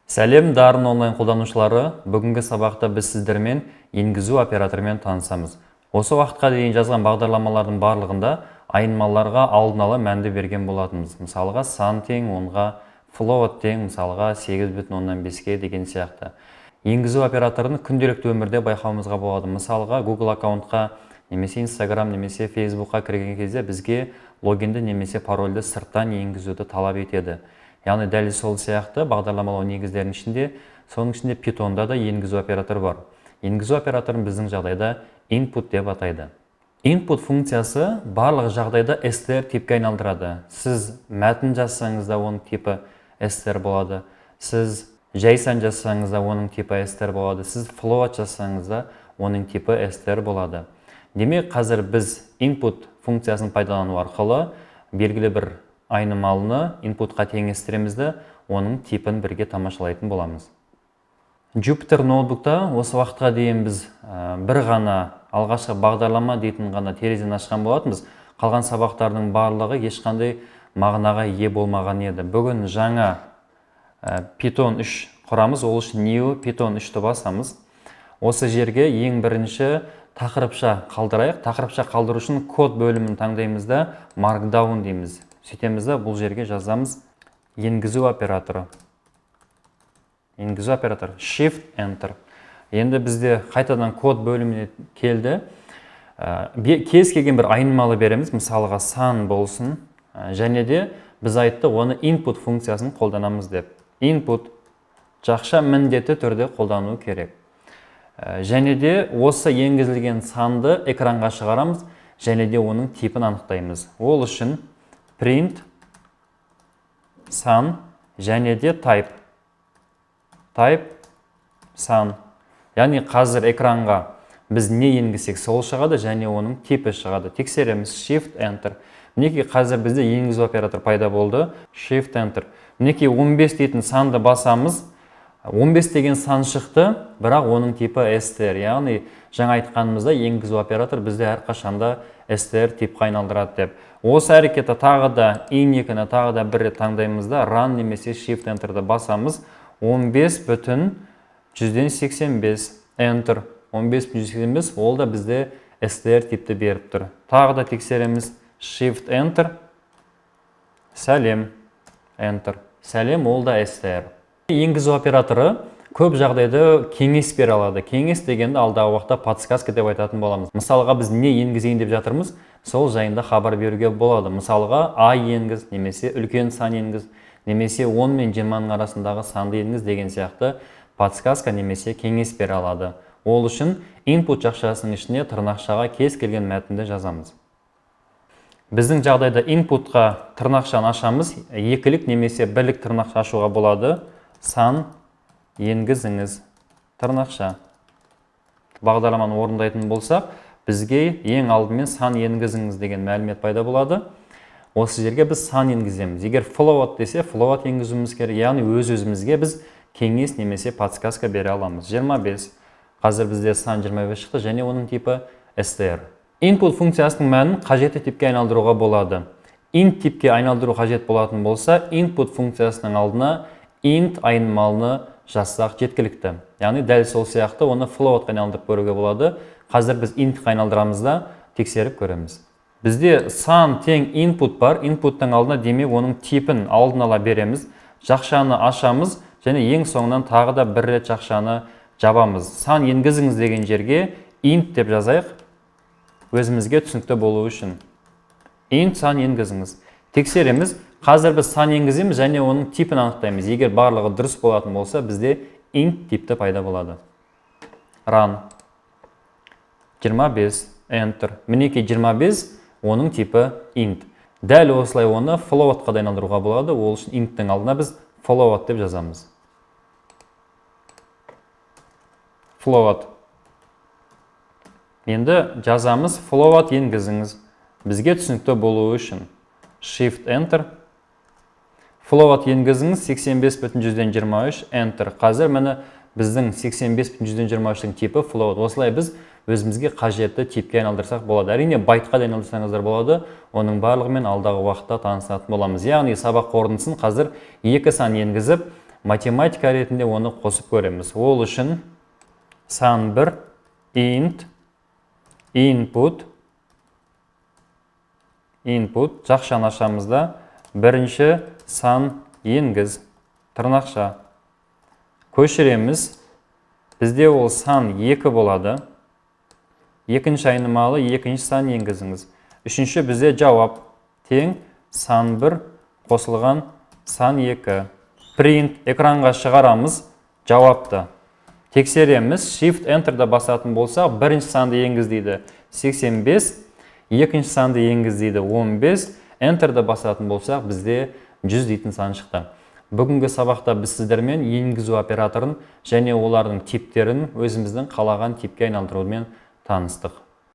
Сәлем дарын онлайн қолданушылары, бүгінгі сабақта біз сіздермен енгізу операторымен танысамыз. Осы уақытқа дейін жазған бағдарламалардың барлығында айнымаларға алдын ала мәнді берген болатынбыз. Мысалға сан тең 10-ға, float тең мысалға 8,5-ке деген сияқты. Енгізу операторын күнделікті өмірде байқауымызға болады. Мысалға Google аккаунтқа немесе Instagram немесе Facebookқа кірген кезде бізге логинді немесе парольді сырттан енгізуді талап етеді. Яғни дәл сол сияқты бағдарламалау негіздерінің ішінде, соның ішінде Python'да да енгізу операторы бар. Енгізу операторын біздің жағдайда input деп атайды. Input функциясы барлық жағдайда str типке айналдырады. Сіз мәтін жазсаңыз да оның типі str болады. Сіз JSON жазсаңыз да оның типі str болады. Сіз float жазсаңыз да оның типі str болады. Демек, қазір біз input функциясын пайдалану арқылы белгілі бір айнымалыны инпутқа теңестіремізді, оның типін бірге тамашалайтын боламыз. Jupyter ноутбукта осы уақытқа дейін біз бір ғана алғашқы бағдарлама дейтін ғана терезені ашқан болатынбыз. Қалған сабақтардың барлығы ешқандай мағынаға ие болмаған еді. Бүгін жаңа Python 3 құрамыз, ол үшін new Python 3-ті басамыз. Осы жерге ең бірінші тақырыпша қалдырайық. Тақырыпша қалдыру үшін код бөлімін таңдаймыз да markdown дейміз. Сөйтеміз да бұл жерге жазамыз енгізу операторы. Енгізу операторы shift enter. Енді бізде қайтадан код бөліміне келді. Кез келген бір айнымалы береміз, мысалға сан болсын. Және де біз айтты оны input функциясын қолданамыз деп. Input жақша міндетті түрде қолдану керек. Және де осы енгізілген санды экранға шығарамыз, және де оның типін анықтаймыз. Ол үшін print сан және де type сан. Яғни қазір экранға біз не енгізсек сол шығады және оның типі шығады. Тексереміз shift enter. Мінекей қазір бізде енгізу оператор пайда болды. Shift enter. Мінекей 15 дейтін санды басамыз. 15 деген сан шықты, бірақ оның типі str. Яғни жаңа айтқанымызда енгізу оператор бізде әрқашанда str типқа айналдырады деп. Осы әрекетті тағы да in2-ні тағы да бір рет таңдаймызда run немесе shift enter'ді басамыз. 15,185 enter. 15,185 ол да бізде str типті беріп тұр. Тағы да тексереміз shift enter. Сәлем enter. Сәлем ол да str. Енгізу операторы көп жағдайда кеңес бере алады. Кеңес дегенді алдағы уақытта подсказка деп айтатын боламыз. Мысалға біз не енгізейін деп жатырмыз, сол жайында хабар беруге болады. Мысалға ай енгіз, немесе үлкен сан енгіз, немесе 10 мен 20-ның арасындағы санды енгіз деген сияқты подсказка немесе кеңес бере алады. Ол үшін input жақшасының ішіне тырнақшаға кез келген мәтінді жазамыз. Біздің жағдайда inputқа тырнақшаны ашамыз, екілік немесе бірлік тырнақша ашуға болады. Сан енгізіңіз тырнақша. Бағдарламаны орындайтын болсақ, бізге ең алдымен сан енгізіңіз деген мәлімет пайда болады. Осы жерге біз сан енгіземіз. Егер float десе, float енгізуіміз керек. Яғни өз-өзімізге біз кеңес немесе подсказка бере аламыз. 25. Қазір бізде сан 25 шықты және оның типі str. Input функциясының мәнін қажетті типке айналдыруға болады. Int типке айналдыру қажет болатын болса, input функциясының алдына int айнымалыны жазсақ жеткілікті. Яғни дәл сол сияқты оны floatқа айналдырып көруге болады. Қазір біз intқа айналдырамыз да тексеріп көреміз. Бізде сан тең input бар. Input'тың алдына демек оның типін алдын ала береміз. Жақшаны ашамыз және ең соңынан тағы да бір рет жақшаны жабамыз. Сан енгізіңіз деген жерге int деп жазайық. Өзімізге түсінікті болу үшін. Int сан енгізіңіз. Тексереміз. Қазір біз сан енгіземіз және оның типін анықтаймыз. Егер барлығы дұрыс болатын болса, бізде int типті пайда болады. Run. 25. Enter. Мінекей 25, оның типі int. Дәл осылай оны floatқа да айналдыруға болады. Ол үшін int-тің алдына біз float деп жазамыз. Float. Енді жазамыз float енгізіңіз. Бізге түсінікті болу үшін shift enter. Float енгізіңіз 85,123 enter. Қазір мәні біздің 85,123-дің типі float. Осылай біз өзімізге қажетті типке айналдырсақ болады. Әрине байтқа да айналдырсаңыздар болады. Оның барлығымен алдағы уақытта танысатын боламыз. Яғни сабақ қорытындысын қазір екі сан енгізіп, математика ретінде оны қосып көреміз. Ол үшін сан 1 int input жақшаны ашамызда бірінші сан енгіз тырнақша көшіреміз. Бізде ол сан 2 болады. Екінші айнымалы екінші сан енгізіңіз. Үшінші бізде жауап тең сан 1 қосылған сан 2. Print экранға шығарамыз жауапты. Тексереміз. Shift Enter'да басатын болса, бірінші санды енгіз дейді 85, екінші санды енгіз дейді 15, Enter'да басатын болса, бізде 100 дейтін сан шықты. Бүгінгі сабақта біз сіздермен енгізу операторын және олардың типтерін өзіміздің қалаған типке айналдырумен таныстық.